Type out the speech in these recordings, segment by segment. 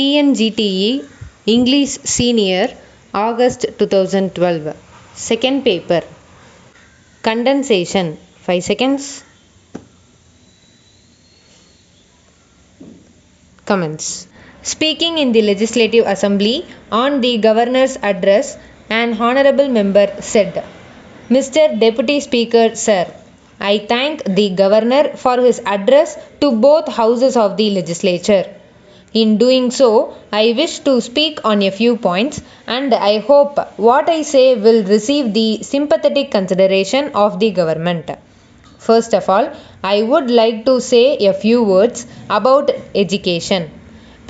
TNGTE English Senior August 2012. Second paper. Condensation. 5 seconds. Comments. Speaking in the Legislative Assembly on the Governor's address, an honorable member said, "Mr. Deputy Speaker, Sir, I thank the Governor for his address to both houses of the legislature. In doing so, I wish to speak on a few points, and I hope what I say will receive the sympathetic consideration of the government. First of all, I would like to say a few words about education.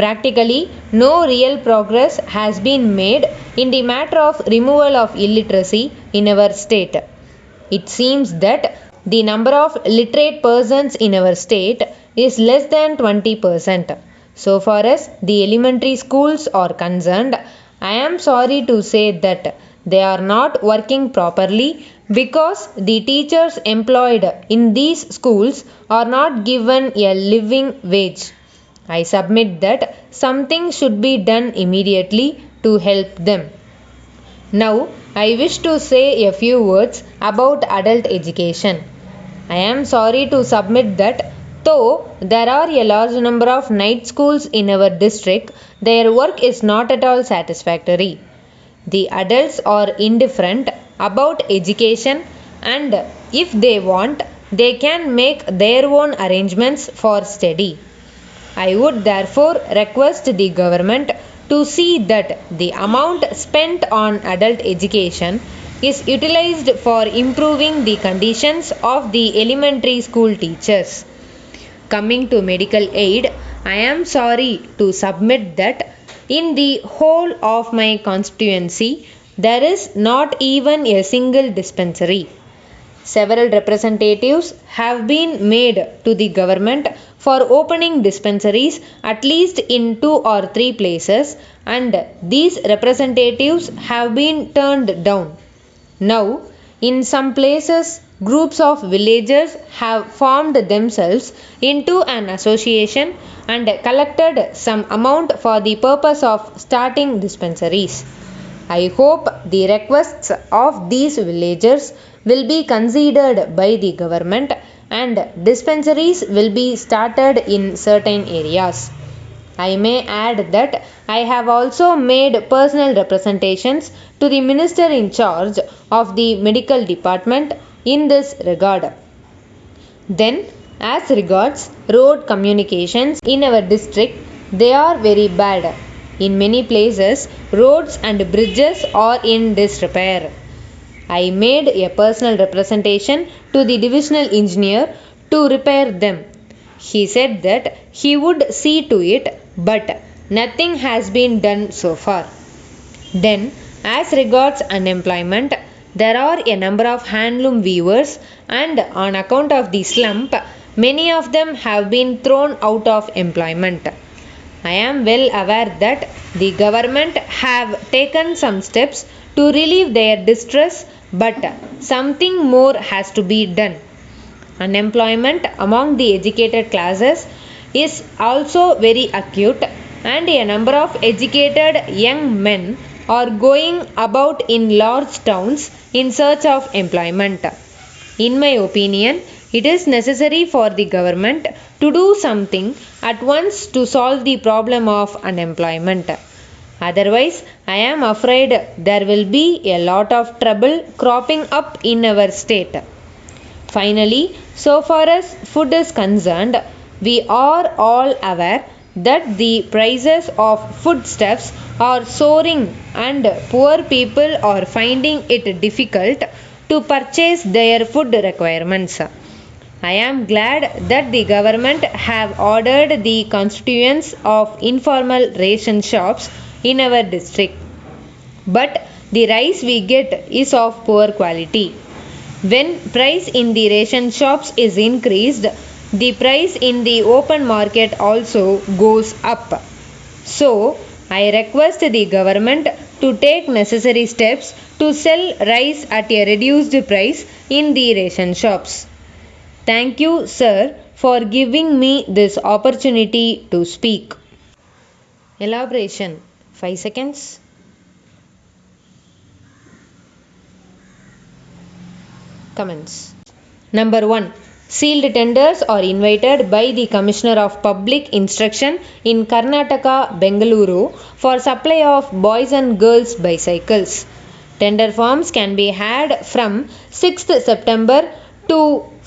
Practically, no real progress has been made in the matter of removal of illiteracy in our state. It seems that the number of literate persons in our state is less than 20%. So far as the elementary schools are concerned, I am sorry to say that they are not working properly because the teachers employed in these schools are not given a living wage. I submit that something should be done immediately to help them. Now, I wish to say a few words about adult education. I am sorry to submit that though there are a large number of night schools in our district, their work is not at all satisfactory. The adults are indifferent about education, and if they want, they can make their own arrangements for study. I would therefore request the government to see that the amount spent on adult education is utilized for improving the conditions of the elementary school teachers. Coming to medical aid, I am sorry to submit that in the whole of my constituency, there is not even a single dispensary. Several representatives have been made to the government for opening dispensaries at least in 2 or 3 places, and these representatives have been turned down. Now, in some places, groups of villagers have formed themselves into an association and collected some amount for the purpose of starting dispensaries. I hope the requests of these villagers will be considered by the government and dispensaries will be started in certain areas. I may add that I have also made personal representations to the minister in charge of the medical department in this regard. Then, as regards road communications in our district, they are very bad. In many places, roads and bridges are in disrepair. I made a personal representation to the divisional engineer to repair them. He said that he would see to it, but nothing has been done so far. Then, as regards unemployment, there are a number of handloom weavers, and on account of the slump, many of them have been thrown out of employment. I am well aware that the government have taken some steps to relieve their distress, but something more has to be done. Unemployment among the educated classes is also very acute, and a number of educated young men are going about in large towns in search of employment. In my opinion, it is necessary for the government to do something at once to solve the problem of unemployment. Otherwise, I am afraid there will be a lot of trouble cropping up in our state. Finally, so far as food is concerned, we are all aware that the prices of foodstuffs are soaring and poor people are finding it difficult to purchase their food requirements. I am glad that the government have ordered the constituents of informal ration shops in our district. But the rice we get is of poor quality. When price in the ration shops is increased, the price in the open market also goes up. So, I request the government to take necessary steps to sell rice at a reduced price in the ration shops. Thank you, sir, for giving me this opportunity to speak. Elaboration 5 seconds. Comments. Number 1. Sealed tenders are invited by the Commissioner of Public Instruction in Karnataka, Bengaluru for supply of boys and girls bicycles. Tender forms can be had from 6th September to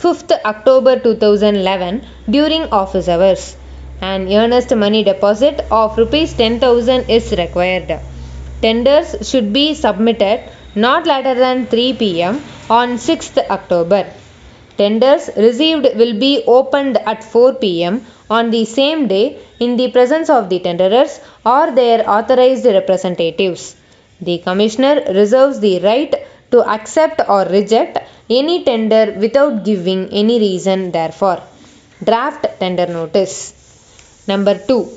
5th October 2011 during office hours. An earnest money deposit of Rs 10,000 is required. Tenders should be submitted not later than 3 pm on 6th October. Tenders received will be opened at 4 pm on the same day in the presence of the tenderers or their authorized representatives. The Commissioner reserves the right to accept or reject any tender without giving any reason therefor. Draft tender notice. Number 2.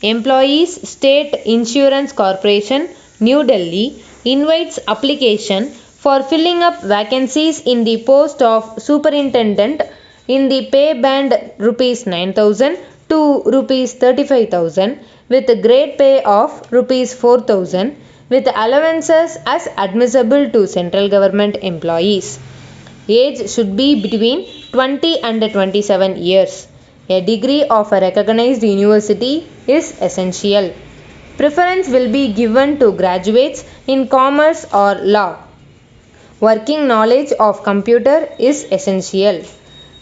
Employees State Insurance Corporation, New Delhi invites application for filling up vacancies in the post of Superintendent in the pay band Rs 9,000 to Rs 35,000 with grade pay of Rs 4,000 with allowances as admissible to central government employees. Age should be between 20 and 27 years. A degree of a recognized university is essential. Preference will be given to graduates in commerce or law. Working knowledge of computer is essential.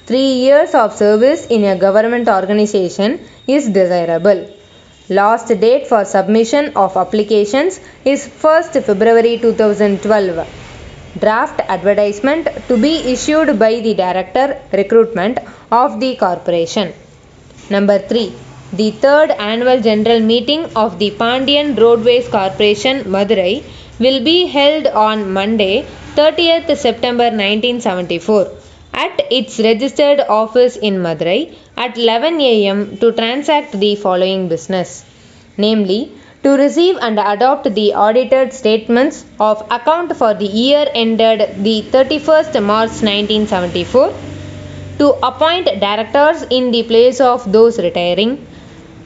3 years of service in a government organization is desirable. Last date for submission of applications is 1st February 2012. Draft advertisement to be issued by the Director Recruitment of the Corporation. Number 3. The 3rd Annual General Meeting of the Pandian Roadways Corporation, Madurai will be held on Monday, 30th September 1974 at its registered office in Madurai at 11 am to transact the following business, namely to receive and adopt the audited statements of account for the year ended the 31st March 1974, to appoint directors in the place of those retiring,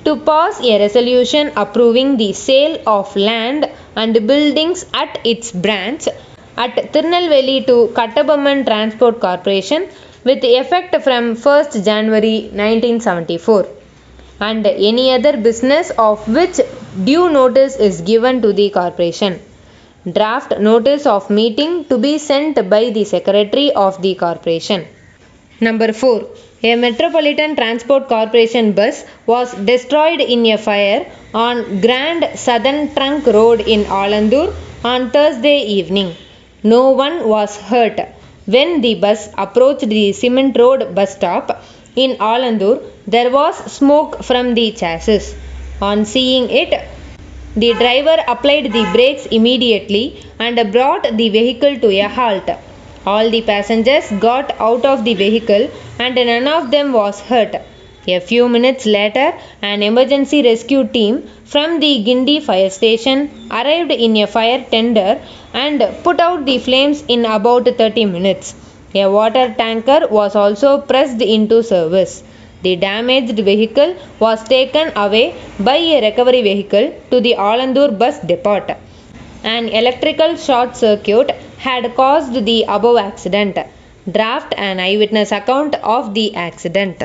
to pass a resolution approving the sale of land and buildings at its branch at Tirunelveli to Kattabomman Transport Corporation with effect from 1st January 1974, and any other business of which due notice is given to the corporation. Draft notice of meeting to be sent by the Secretary of the corporation. Number 4. A Metropolitan Transport Corporation bus was destroyed in a fire on Grand Southern Trunk Road in Alandur on Thursday evening. No one was hurt. When the bus approached the Cement Road bus stop in Alandur, there was smoke from the chassis. On seeing it, the driver applied the brakes immediately and brought the vehicle to a halt. All the passengers got out of the vehicle and none of them was hurt. A few minutes later, an emergency rescue team from the Gindi fire station arrived in a fire tender and put out the flames in about 30 minutes. A water tanker was also pressed into service. The damaged vehicle was taken away by a recovery vehicle to the Alandur bus depot. An electrical short circuit had caused the above accident. Draft an eyewitness account of the accident.